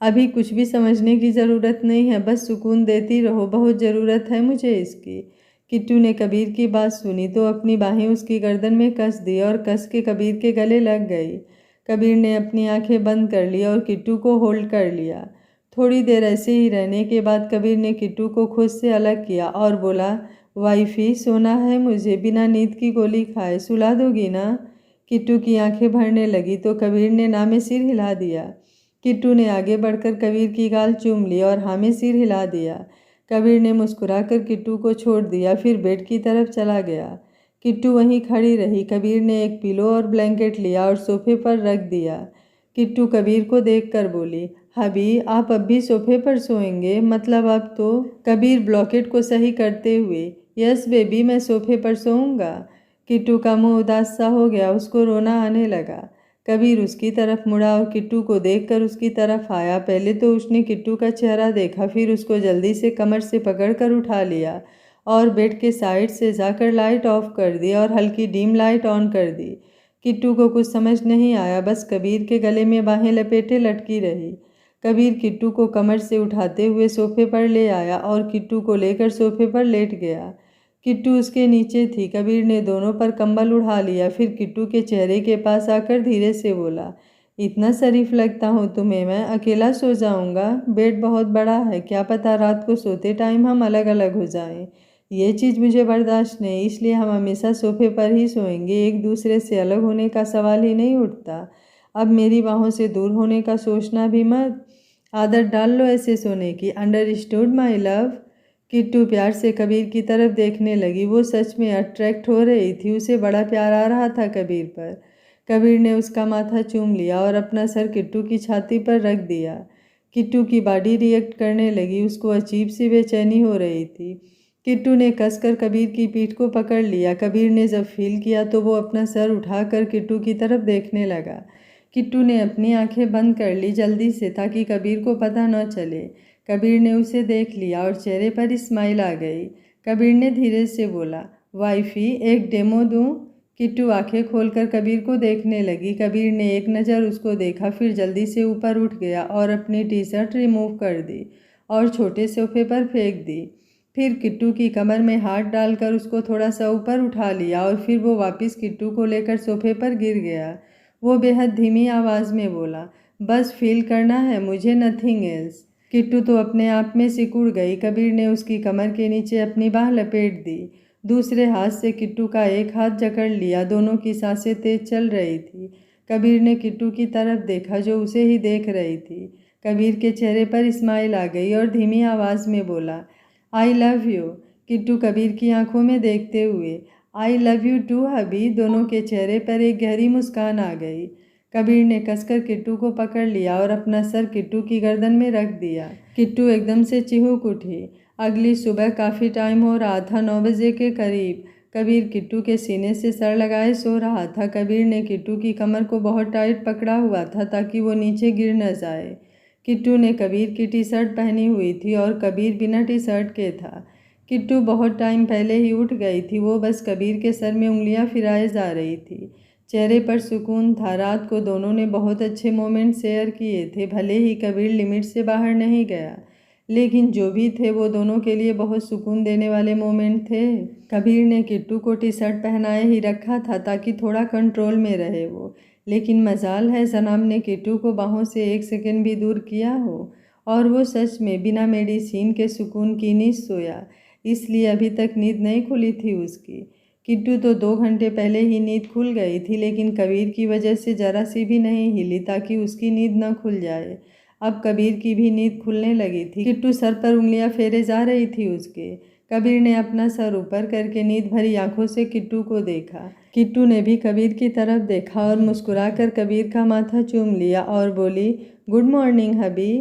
A: अभी कुछ भी समझने की ज़रूरत नहीं है, बस सुकून देती रहो, बहुत ज़रूरत है मुझे इसकी। किट्टू ने कबीर की बात सुनी तो अपनी बाहें उसकी गर्दन में कस दी और कस के कबीर के गले लग गई। कबीर ने अपनी आंखें बंद कर ली और किट्टू को होल्ड कर लिया। थोड़ी देर ऐसे ही रहने के बाद कबीर ने किट्टू को खुद से अलग किया और बोला, वाइफी सोना है मुझे, बिना नींद की गोली खाए सुला दोगी ना। किट्टू की आंखें भरने लगी तो कबीर ने ना में सिर हिला दिया। किट्टू ने आगे बढ़कर कबीर की गाल चूम ली और हाँ में सिर हिला दिया। कबीर ने मुस्कुराकर किट्टू को छोड़ दिया, फिर बेड की तरफ चला गया। किट्टू वहीं खड़ी रही। कबीर ने एक पिलो और ब्लैंकेट लिया और सोफे पर रख दिया। किट्टू कबीर को देखकर बोली, हबी आप अब भी सोफे पर सोएंगे? मतलब अब तो। कबीर ब्लॉकेट को सही करते हुए, यस बेबी मैं सोफे पर सोऊंगा। किट्टू का मुंह उदास सा हो गया, उसको रोना आने लगा। कबीर उसकी तरफ मुड़ा और किट्टू को देखकर उसकी तरफ आया। पहले तो उसने किट्टू का चेहरा देखा, फिर उसको जल्दी से कमर से पकड़कर उठा लिया और बेड के साइड से जाकर लाइट ऑफ कर दी और हल्की डिम लाइट ऑन कर दी। किट्टू को कुछ समझ नहीं आया, बस कबीर के गले में बाहें लपेटे लटकी रही। कबीर किट्टू को कमर से उठाते हुए सोफे पर ले आया और किट्टू को लेकर सोफे पर लेट गया। किट्टू उसके नीचे थी। कबीर ने दोनों पर कंबल उड़ा लिया, फिर किट्टू के चेहरे के पास आकर धीरे से बोला, इतना शरीफ लगता हूँ तुम्हें मैं? अकेला सो जाऊँगा। बेड बहुत बड़ा है, क्या पता रात को सोते टाइम हम अलग अलग हो जाएं। ये चीज़ मुझे बर्दाश्त नहीं, इसलिए हम हमेशा सोफे पर ही सोएंगे। एक दूसरे से अलग होने का सवाल ही नहीं उठता। अब मेरी बाहों से दूर होने का सोचना भी मत। आदत डाल लो ऐसे सोने की। Understood my love. किट्टू प्यार से कबीर की तरफ देखने लगी। वो सच में अट्रैक्ट हो रही थी। उसे बड़ा प्यार आ रहा था कबीर पर। कबीर ने उसका माथा चूम लिया और अपना सर किट्टू की छाती पर रख दिया। किट्टू की बॉडी रिएक्ट करने लगी। उसको अजीब सी बेचैनी हो रही थी। किट्टू ने कसकर कबीर की पीठ को पकड़ लिया। कबीर ने जब फील किया तो वो अपना सर उठाकर किट्टू की तरफ देखने लगा। किट्टू ने अपनी आंखें बंद कर ली जल्दी से, ताकि कबीर को पता न चले। कबीर ने उसे देख लिया और चेहरे पर स्माइल आ गई। कबीर ने धीरे से बोला, वाइफी एक डेमो दूँ? किट्टू आंखें खोलकर कबीर को देखने लगी। कबीर ने एक नज़र उसको देखा, फिर जल्दी से ऊपर उठ गया और अपनी टी शर्ट रिमूव कर दी और छोटे सोफे पर फेंक दी। फिर किट्टू की कमर में हाथ डालकर उसको थोड़ा सा ऊपर उठा लिया और फिर वो वापस किट्टू को लेकर सोफे पर गिर गया। वो बेहद धीमी आवाज़ में बोला, बस फील करना है मुझे, नथिंग एल्स। किट्टू तो अपने आप में सिकुड़ गई। कबीर ने उसकी कमर के नीचे अपनी बाह लपेट दी। दूसरे हाथ से किट्टू का एक हाथ जकड़ लिया। दोनों की सांसें तेज चल रही थी। कबीर ने किट्टू की तरफ देखा जो उसे ही देख रही थी। कबीर के चेहरे पर स्माइल आ गई और धीमी आवाज़ में बोला, I love you. Kittu Kabir की आंखों में देखते हुए, आई लव यू टू हबी। दोनों के चेहरे पर एक गहरी मुस्कान आ गई। कबीर ने कसकर किट्टू को पकड़ लिया और अपना सर किट्टू की गर्दन में रख दिया। किट्टू एकदम से चिहुक उठी। अगली सुबह काफ़ी टाइम हो रहा था, 9 बजे के करीब। कबीर किट्टू के सीने से सर लगाए सो रहा था। कबीर ने किट्टू की कमर को बहुत टाइट पकड़ा हुआ था ताकि वो नीचे गिर न जाए। किट्टू ने कबीर की टी शर्ट पहनी हुई थी और कबीर बिना टी शर्ट के था। किट्टू बहुत टाइम पहले ही उठ गई थी। वो बस कबीर के सर में उंगलियां फिराए जा रही थी। चेहरे पर सुकून था। रात को दोनों ने बहुत अच्छे मोमेंट शेयर किए थे। भले ही कबीर लिमिट से बाहर नहीं गया, लेकिन जो भी थे वो दोनों के लिए बहुत सुकून देने वाले मोमेंट थे। कबीर ने किट्टू को टी शर्ट पहनाए ही रखा था ताकि थोड़ा कंट्रोल में रहे वो, लेकिन मजाल है जनाब ने किट्टू को बाहों से 1 सेकंड भी दूर किया हो और वो सच में बिना मेडिसिन के सुकून की नींद सोया। इसलिए अभी तक नींद नहीं खुली थी उसकी। किट्टू तो 2 घंटे पहले ही नींद खुल गई थी, लेकिन कबीर की वजह से जरा सी भी नहीं हिली ताकि उसकी नींद न खुल जाए। अब कबीर की भी नींद खुलने लगी थी। किट्टू सर पर उंगलियां फेरे जा रही थी उसके। कबीर ने अपना सर ऊपर करके नींद भरी आंखों से किट्टू को देखा। किट्टू ने भी कबीर की तरफ देखा और मुस्कुराकर कबीर का माथा चूम लिया और बोली, गुड मॉर्निंग हबी।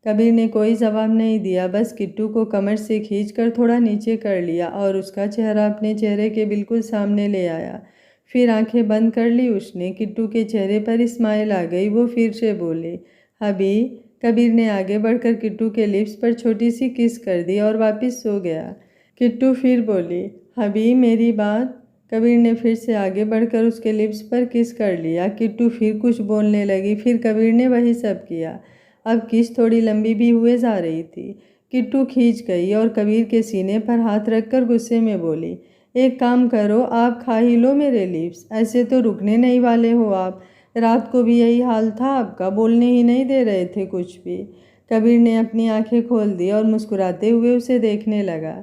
A: कबीर ने कोई जवाब नहीं दिया, बस किट्टू को कमर से खींचकर थोड़ा नीचे कर लिया और उसका चेहरा अपने चेहरे के बिल्कुल सामने ले आया। फिर आंखें बंद कर ली उसने। किट्टू के चेहरे पर स्माइल आ गई। वो फिर से बोले, हबी। कबीर ने आगे बढ़कर किट्टू के लिप्स पर छोटी सी किस कर दी और वापस सो गया। किट्टू फिर बोली, हबी मेरी बात। कबीर ने फिर से आगे बढ़कर उसके लिप्स पर किस कर लिया। किट्टू फिर कुछ बोलने लगी, फिर कबीर ने वही सब किया। अब किस थोड़ी लंबी भी हुए जा रही थी। किट्टू खींच गई और कबीर के सीने पर हाथ रखकर गुस्से में बोली, एक काम करो, आप खा ही लो मेरे लिप्स। ऐसे तो रुकने नहीं वाले हो आप। रात को भी यही हाल था आपका, बोलने ही नहीं दे रहे थे कुछ भी। कबीर ने अपनी आंखें खोल दी और मुस्कुराते हुए उसे देखने लगा।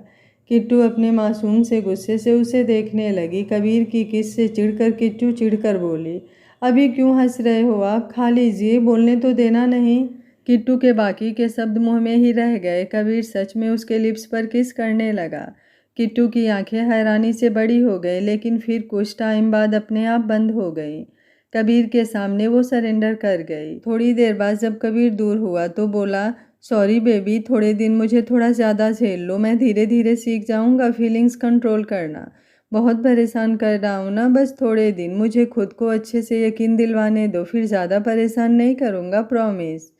A: किट्टू अपने मासूम से गुस्से से उसे देखने लगी। कबीर की किस से चिढ़कर किट्टू चिढ़कर बोली, अभी क्यों हंस रहे हो आप? खा लीजिए, बोलने तो देना नहीं। किट्टू के बाकी के शब्द मुंह में ही रह गए। कबीर सच में उसके लिप्स पर किस करने लगा। किट्टू की आंखें हैरानी से बड़ी हो गई, लेकिन फिर कुछ टाइम बाद अपने आप बंद हो गई। कबीर के सामने वो सरेंडर कर गई। थोड़ी देर बाद जब कबीर दूर हुआ तो बोला, सॉरी बेबी, थोड़े दिन मुझे थोड़ा ज़्यादा झेल लो, मैं धीरे धीरे सीख जाऊंगा फीलिंग्स कंट्रोल करना। बहुत परेशान कर रहा हूँ ना, बस थोड़े दिन, मुझे खुद को अच्छे से यकीन दिलवाने दो, फिर ज़्यादा परेशान नहीं करूँगा, प्रॉमिस।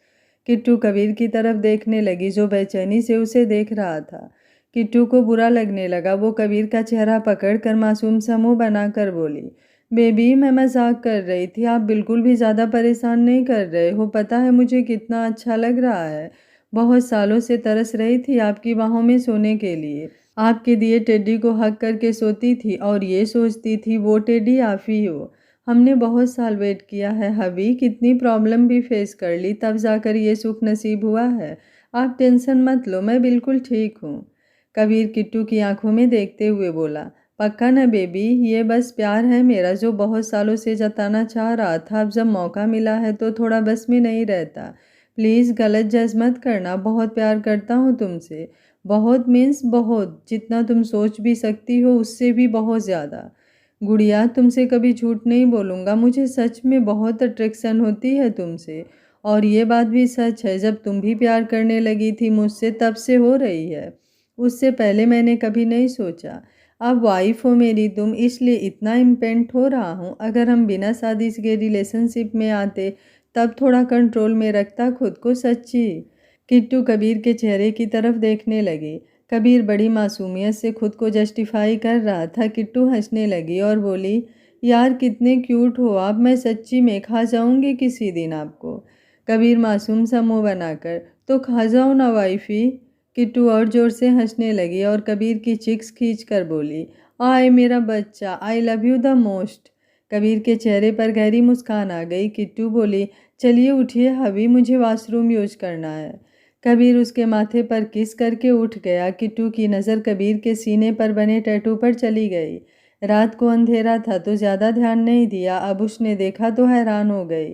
A: किट्टू कबीर की तरफ देखने लगी, जो बेचैनी से उसे देख रहा था। किट्टू को बुरा लगने लगा। वो कबीर का चेहरा पकड़कर मासूम सा मुँह बनाकर बोली, बेबी, मैं मजाक कर रही थी, आप बिल्कुल भी ज़्यादा परेशान नहीं कर रहे हो। पता है मुझे कितना अच्छा लग रहा है। बहुत सालों से तरस रही थी आपकी बाहों में सोने के लिए। आपके दिए टेडी को हक करके सोती थी और ये सोचती थी वो टेडी आप ही हो। हमने बहुत साल वेट किया है हबी, कितनी प्रॉब्लम भी फेस कर ली, तब जाकर ये सुख नसीब हुआ है। आप टेंशन मत लो, मैं बिल्कुल ठीक हूँ। कबीर किट्टू की आंखों में देखते हुए बोला, पक्का ना बेबी? ये बस प्यार है मेरा, जो बहुत सालों से जताना चाह रहा था। अब जब मौका मिला है तो थोड़ा बस में नहीं रहता। प्लीज़ गलत जज मत करना, बहुत प्यार करता हूँ तुमसे। बहुत मीन्स बहुत, जितना तुम सोच भी सकती हो उससे भी बहुत ज़्यादा। गुड़िया, तुमसे कभी झूठ नहीं बोलूँगा, मुझे सच में बहुत अट्रैक्शन होती है तुमसे। और ये बात भी सच है, जब तुम भी प्यार करने लगी थी मुझसे तब से हो रही है। उससे पहले मैंने कभी नहीं सोचा। अब वाइफ हो मेरी तुम, इसलिए इतना इम्पेंट हो रहा हूँ। अगर हम बिना शादी के रिलेशनशिप में आते तब थोड़ा कंट्रोल में रखता खुद को, सच्ची। किट्टू कबीर के चेहरे की तरफ देखने लगी। कबीर बड़ी मासूमियत से खुद को जस्टिफाई कर रहा था। किट्टू हंसने लगी और बोली, यार कितने क्यूट हो आप, मैं सच्ची में खा जाऊंगी किसी दिन आपको। कबीर मासूम सा मुंह बनाकर, तो खा जाओ ना वाइफी। किट्टू और जोर से हंसने लगी और कबीर की चिक्स खींच कर बोली, आए मेरा बच्चा, I love you the most. Kabir के चेहरे पर गहरी मुस्कान आ गई। किट्टू बोली, चलिए उठिए हबी, मुझे वॉशरूम यूज करना है। कबीर उसके माथे पर किस करके उठ गया। किट्टू की नज़र कबीर के सीने पर बने टैटू पर चली गई। रात को अंधेरा था तो ज़्यादा ध्यान नहीं दिया। अब उसने देखा तो हैरान हो गई।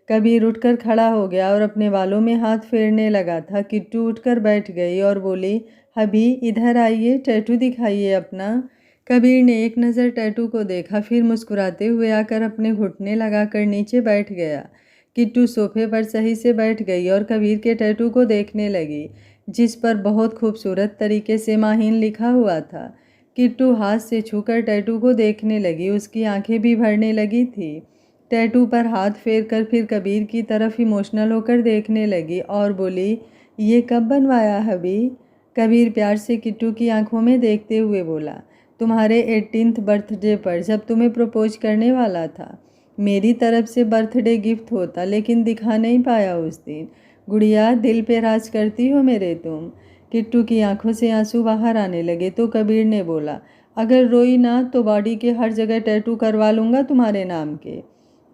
A: कबीर उठकर खड़ा हो गया और अपने बालों में हाथ फेरने लगा था। किट्टू उठकर बैठ गई और बोली, हबी इधर आइए, टैटू दिखाइए अपना। कबीर ने एक नज़र टैटू को देखा, फिर मुस्कुराते हुए आकर अपने घुटने लगाकर नीचे बैठ गया। किट्टू सोफे पर सही से बैठ गई और कबीर के टैटू को देखने लगी, जिस पर बहुत खूबसूरत तरीके से माहिन लिखा हुआ था। किट्टू हाथ से छूकर टैटू को देखने लगी, उसकी आंखें भी भरने लगी थी। टैटू पर हाथ फेर कर फिर कबीर की तरफ इमोशनल होकर देखने लगी और बोली, ये कब बनवाया हबी? कबीर प्यार से किट्टू की आंखों में देखते हुए बोला, तुम्हारे 18th बर्थडे पर, जब तुम्हें प्रपोज करने वाला था। मेरी तरफ से बर्थडे गिफ्ट होता, लेकिन दिखा नहीं पाया उस दिन। गुड़िया, दिल पे राज करती हो मेरे तुम। किट्टू की आंखों से आंसू बाहर आने लगे तो कबीर ने बोला, अगर रोई ना तो बॉडी के हर जगह टैटू करवा लूँगा तुम्हारे नाम के।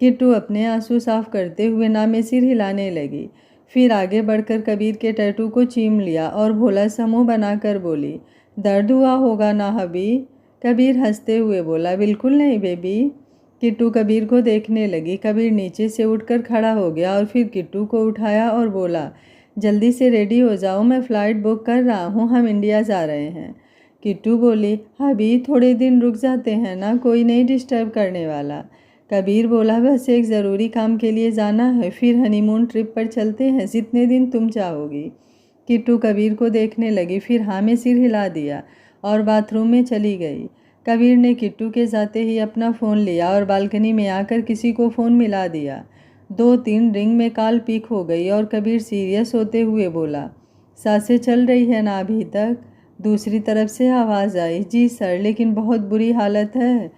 A: किट्टू अपने आंसू साफ करते हुए ना में सिर हिलाने लगी। फिर आगे बढ़कर कबीर के टैटू को चीम लिया और भोला सा मुँह बनाकर बोली, दर्द हुआ होगा ना हबी? कबीर हंसते हुए बोला, बिल्कुल नहीं बेबी। किट्टू कबीर को देखने लगी। कबीर नीचे से उठकर खड़ा हो गया और फिर किट्टू को उठाया और बोला, जल्दी से रेडी हो जाओ, मैं फ़्लाइट बुक कर रहा हूँ, हम इंडिया जा रहे हैं। किट्टू बोली, अभी थोड़े दिन रुक जाते हैं ना, कोई नहीं डिस्टर्ब करने वाला। कबीर बोला, बस एक ज़रूरी काम के लिए जाना है, फिर हनीमून ट्रिप पर चलते हैं, जितने दिन तुम चाहोगी। किट्टू कबीर को देखने लगी, फिर हाँ में सिर हिला दिया और बाथरूम में चली गई। कबीर ने किट्टू के जाते ही अपना फ़ोन लिया और बालकनी में आकर किसी को फ़ोन मिला दिया। 2-3 रिंग में कॉल पिक हो गई और कबीर सीरियस होते हुए बोला, सांसें चल रही है ना अभी तक? दूसरी तरफ से आवाज़ आई, जी सर, लेकिन बहुत बुरी हालत है।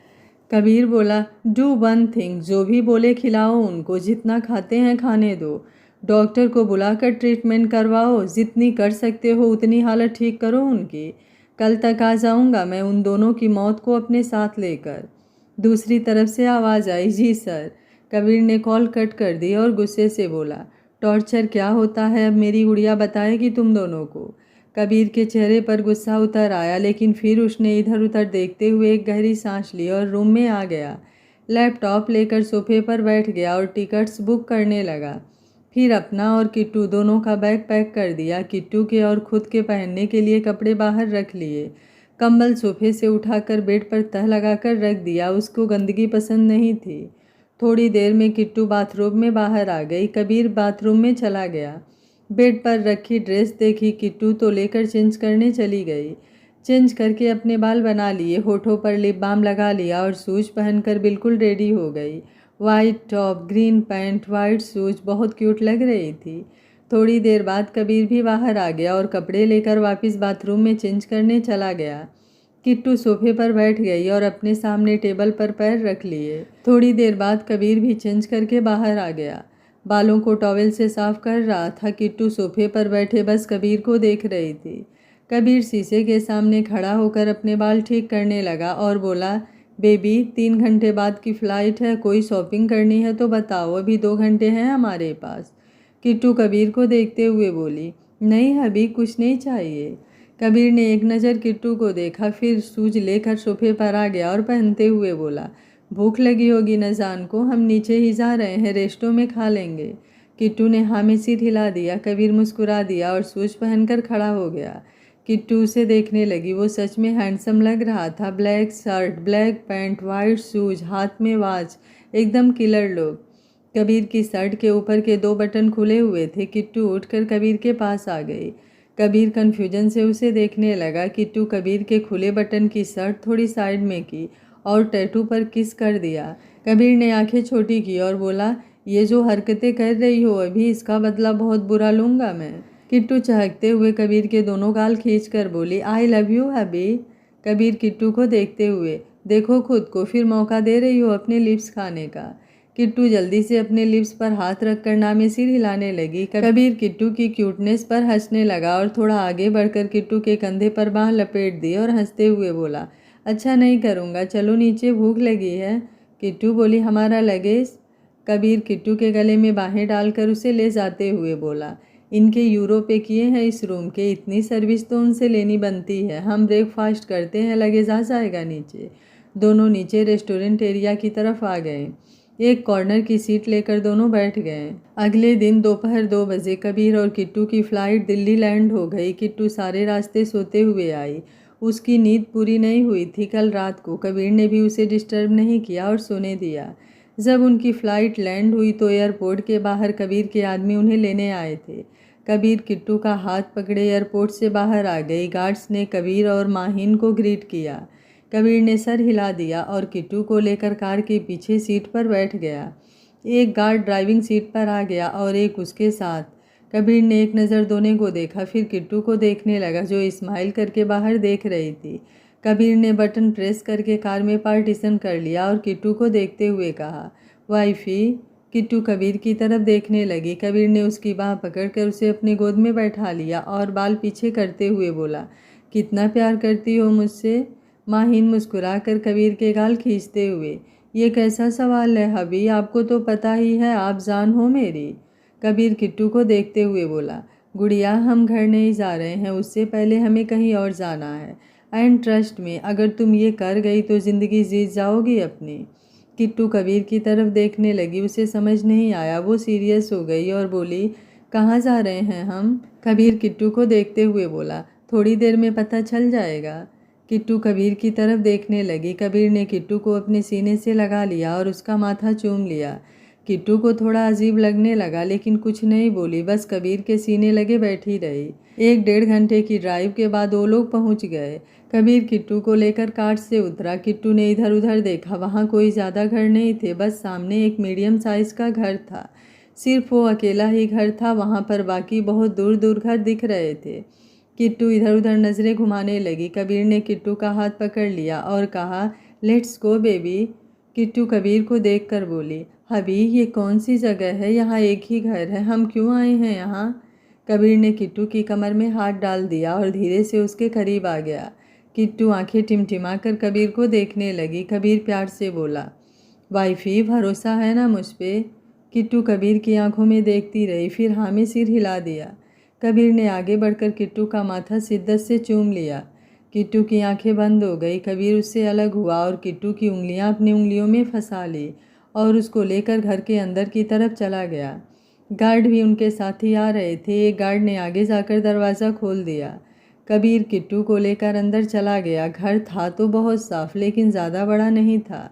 A: कबीर बोला, डू वन थिंग, जो भी बोले खिलाओ उनको, जितना खाते हैं खाने दो। डॉक्टर को बुलाकर ट्रीटमेंट करवाओ, जितनी कर सकते हो उतनी हालत ठीक करो उनकी। कल तक आ जाऊंगा मैं उन दोनों की मौत को अपने साथ लेकर। दूसरी तरफ से आवाज़ आई, जी सर। कबीर ने कॉल कट कर दी और गुस्से से बोला, टॉर्चर क्या होता है अब मेरी गुड़िया बताएगी तुम दोनों को। कबीर के चेहरे पर गुस्सा उतर आया, लेकिन फिर उसने इधर उधर देखते हुए एक गहरी सांस ली और रूम में आ गया। लैपटॉप लेकर सोफे पर बैठ गया और टिकट्स बुक करने लगा। फिर अपना और किट्टू दोनों का बैग पैक कर दिया। किट्टू के और खुद के पहनने के लिए कपड़े बाहर रख लिए। कंबल सोफे से उठाकर बेड पर तह लगाकर रख दिया। उसको गंदगी पसंद नहीं थी। थोड़ी देर में किट्टू बाथरूम में बाहर आ गई। कबीर बाथरूम में चला गया। बेड पर रखी ड्रेस देखी किट्टू तो लेकर चेंज करने चली गई। चेंज करके अपने बाल बना लिए, होठों पर लिप बाम लगा लिया और शूज पहनकर बिल्कुल रेडी हो गई। White top, green pant, white shoes, बहुत क्यूट लग रही थी। थोड़ी देर बाद कबीर भी बाहर आ गया और कपड़े लेकर वापस बाथरूम में चेंज करने चला गया। किट्टू सोफे पर बैठ गई और अपने सामने टेबल पर पैर रख लिए। थोड़ी देर बाद कबीर भी चेंज करके बाहर आ गया। बालों को टॉवेल से साफ कर रहा था। किट्टू सोफे पर बैठे बस कबीर को देख रही थी। कबीर शीशे के सामने खड़ा होकर अपने बाल ठीक करने लगा और बोला, बेबी 3 घंटे बाद की फ़्लाइट है, कोई शॉपिंग करनी है तो बताओ, अभी 2 घंटे हैं हमारे पास। किट्टू कबीर को देखते हुए बोली, नहीं अभी कुछ नहीं चाहिए। कबीर ने एक नज़र किट्टू को देखा, फिर शूज लेकर सोफे पर आ गया और पहनते हुए बोला, भूख लगी होगी न जान को, हम नीचे ही जा रहे हैं, रेस्टों में खा लेंगे। किट्टू ने हाँ में सिर हिला दिया। कबीर मुस्कुरा दिया और शूज पहनकर खड़ा हो गया। किट्टू उसे देखने लगी। वो सच में हैंडसम लग रहा था। Black shirt, black pant, white shoes, हाथ में वॉच, एकदम किलर लुक। कबीर की शर्ट के ऊपर के 2 बटन खुले हुए थे। किट्टू उठकर कबीर के पास आ गई। कबीर कन्फ्यूजन से उसे देखने लगा। किट्टू कबीर के खुले बटन की शर्ट थोड़ी साइड में की और टैटू पर किस कर दिया। कबीर ने आंखें छोटी की और बोला, ये जो हरकतें कर रही हो अभी, इसका बदला बहुत बुरा लूँगा मैं। किट्टू चहकते हुए कबीर के दोनों गाल खींचकर बोली, आई लव यू हबी। कबीर किट्टू को देखते हुए, देखो खुद को, फिर मौका दे रही हो अपने लिप्स खाने का। किट्टू जल्दी से अपने लिप्स पर हाथ रखकर ना में सिर हिलाने लगी। कबीर किट्टू की क्यूटनेस पर हंसने लगा और थोड़ा आगे बढ़कर किट्टू के कंधे पर बांह लपेट दी और हंसते हुए बोला, अच्छा नहीं करूँगा, चलो नीचे, भूख लगी है। किट्टू बोली, हमारा लगेज। कबीर किट्टू के गले में बाहें डालकर उसे ले जाते हुए बोला, इनके यूरो पे किए हैं इस रूम के, इतनी सर्विस तो उनसे लेनी बनती है। हम ब्रेकफास्ट करते हैं, लगेज आ जाएगा नीचे। दोनों नीचे रेस्टोरेंट एरिया की तरफ आ गए। एक कॉर्नर की सीट लेकर दोनों बैठ गए। अगले दिन दोपहर 2 बजे कबीर और किट्टू की फ़्लाइट दिल्ली लैंड हो गई। किट्टू सारे रास्ते सोते हुए आई। उसकी नींद पूरी नहीं हुई थी कल रात को। कबीर ने भी उसे डिस्टर्ब नहीं किया और सोने दिया। जब उनकी फ़्लाइट लैंड हुई तो एयरपोर्ट के बाहर कबीर के आदमी उन्हें लेने आए थे। कबीर किट्टू का हाथ पकड़े एयरपोर्ट से बाहर आ गई। गार्ड्स ने कबीर और माहिन को ग्रीट किया। कबीर ने सर हिला दिया और किट्टू को लेकर कार के पीछे सीट पर बैठ गया। एक गार्ड ड्राइविंग सीट पर आ गया और एक उसके साथ। कबीर ने एक नज़र दोनों को देखा, फिर किट्टू को देखने लगा जो स्माइल करके बाहर देख रही थी। कबीर ने बटन प्रेस करके कार में पार्टीशन कर लिया और किट्टू को देखते हुए कहा, वाइफी। किट्टू कबीर की तरफ देखने लगी। कबीर ने उसकी बाह पकड़कर उसे अपने गोद में बैठा लिया और बाल पीछे करते हुए बोला, कितना प्यार करती हो मुझसे। माहिन मुस्कुराकर कबीर के गाल खींचते हुए, ये कैसा सवाल है हबी, आपको तो पता ही है, आप जान हो मेरी। कबीर किट्टू को देखते हुए बोला, गुड़िया हम घर नहीं जा रहे हैं, उससे पहले हमें कहीं और जाना है। एंड ट्रस्ट में, अगर तुम ये कर गई तो ज़िंदगी जीत जाओगी अपनी। किट्टू कबीर की तरफ देखने लगी। उसे समझ नहीं आया। वो सीरियस हो गई और बोली, कहाँ जा रहे हैं हम। कबीर किट्टू को देखते हुए बोला, थोड़ी देर में पता चल जाएगा। किट्टू कबीर की तरफ देखने लगी। कबीर ने किट्टू को अपने सीने से लगा लिया और उसका माथा चूम लिया। किट्टू को थोड़ा अजीब लगने लगा, लेकिन कुछ नहीं बोली, बस कबीर के सीने लगे बैठी रही। 1-1.5 घंटे की ड्राइव के बाद वो लोग पहुंच गए। कबीर किट्टू को लेकर कार से उतरा। किट्टू ने इधर उधर देखा। वहाँ कोई ज़्यादा घर नहीं थे, बस सामने एक मीडियम साइज़ का घर था। सिर्फ वो अकेला ही घर था वहाँ पर, बाकी बहुत दूर दूर घर दिख रहे थे। किट्टू इधर उधर नज़रें घुमाने लगी। कबीर ने किट्टू का हाथ पकड़ लिया और कहा, let's go baby. Kittu Kabir को देखकर बोली, हबी ये कौन सी जगह है, यहाँ एक ही घर है, हम क्यों आए हैं यहाँ। कबीर ने किट्टू की कमर में हाथ डाल दिया और धीरे से उसके करीब आ गया। किट्टू आंखें टिमटिमाकर कबीर को देखने लगी। कबीर प्यार से बोला, वाइफी भरोसा है ना मुझ पे। किट्टू कबीर की आंखों में देखती रही, फिर हाँ में सिर हिला दिया। कबीर ने आगे बढ़कर किट्टू का माथा शिद्दत से चूम लिया। किट्टू की आंखें बंद हो गई। कबीर उससे अलग हुआ और किट्टू की उंगलियां अपनी उंगलियों में फंसा ली और उसको लेकर घर के अंदर की तरफ चला गया। गार्ड भी उनके साथ ही आ रहे थे। एक गार्ड ने आगे जाकर दरवाज़ा खोल दिया। कबीर किट्टू को लेकर अंदर चला गया। घर था तो बहुत साफ, लेकिन ज़्यादा बड़ा नहीं था।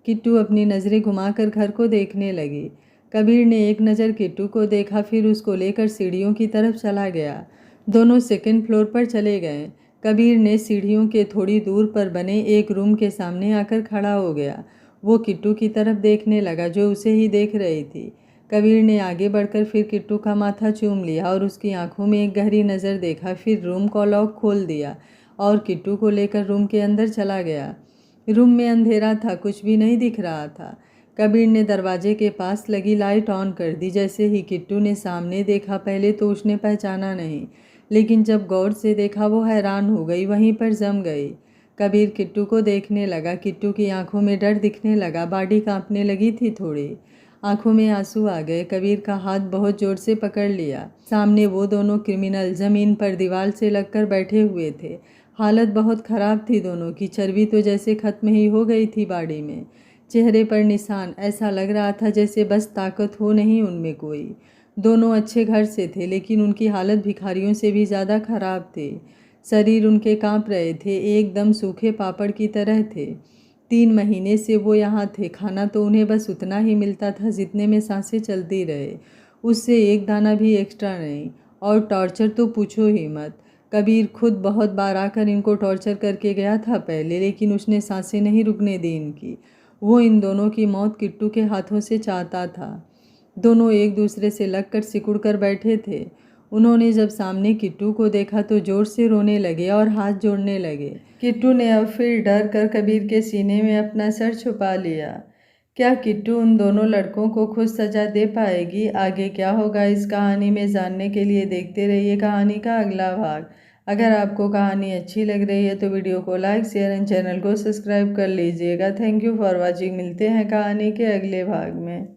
A: किट्टू अपनी नज़रें घुमाकर घर को देखने लगी। कबीर ने एक नज़र किट्टू को देखा, फिर उसको लेकर सीढ़ियों की तरफ चला गया। दोनों सेकंड फ्लोर पर चले गए। कबीर ने सीढ़ियों के थोड़ी दूर पर बने एक रूम के सामने आकर खड़ा हो गया। वो किट्टू की तरफ देखने लगा जो उसे ही देख रही थी। कबीर ने आगे बढ़कर फिर किट्टू का माथा चूम लिया और उसकी आंखों में एक गहरी नज़र देखा। फिर रूम का लॉक खोल दिया और किट्टू को लेकर रूम के अंदर चला गया। रूम में अंधेरा था, कुछ भी नहीं दिख रहा था। कबीर ने दरवाजे के पास लगी लाइट ऑन कर दी। जैसे ही किट्टू ने सामने देखा, पहले तो उसने पहचाना नहीं, लेकिन जब गौर से देखा वो हैरान हो गई, वहीं पर जम गई। कबीर किट्टू को देखने लगा। किट्टू की आंखों में डर दिखने लगा, बॉडी कांपने लगी थी थोड़ी, आंखों में आंसू आ गए। कबीर का हाथ बहुत जोर से पकड़ लिया। सामने वो दोनों क्रिमिनल ज़मीन पर दीवार से लगकर बैठे हुए थे। हालत बहुत ख़राब थी दोनों की। चर्बी तो जैसे ख़त्म ही हो गई थी बॉडी में। चेहरे पर निशान, ऐसा लग रहा था जैसे बस ताकत हो नहीं उनमें कोई। दोनों अच्छे घर से थे, लेकिन उनकी हालत भिखारियों से भी ज़्यादा ख़राब थी। शरीर उनके कांप रहे थे, एकदम सूखे पापड़ की तरह थे। 3 महीने से वो यहाँ थे। खाना तो उन्हें बस उतना ही मिलता था जितने में सांसें चलती रहे, उससे एक दाना भी एक्स्ट्रा नहीं। और टॉर्चर तो पूछो ही मत। कबीर खुद बहुत बार आकर इनको टॉर्चर करके गया था पहले, लेकिन उसने सांसें नहीं रुकने दी इनकी। वो इन दोनों की मौत किट्टू के हाथों से चाहता था। दोनों एक दूसरे से लगकर सिकुड़ कर बैठे थे। उन्होंने जब सामने किट्टू को देखा तो जोर से रोने लगे और हाथ जोड़ने लगे। किट्टू ने अब फिर डर कर कबीर के सीने में अपना सर छुपा लिया। क्या किट्टू उन दोनों लड़कों को खुद सजा दे पाएगी? आगे क्या होगा इस कहानी में जानने के लिए देखते रहिए कहानी का अगला भाग। अगर आपको कहानी अच्छी लग रही है तो वीडियो को लाइक, शेयर एंड चैनल को सब्सक्राइब कर लीजिएगा। Thank you for watching. मिलते हैं कहानी के अगले भाग में।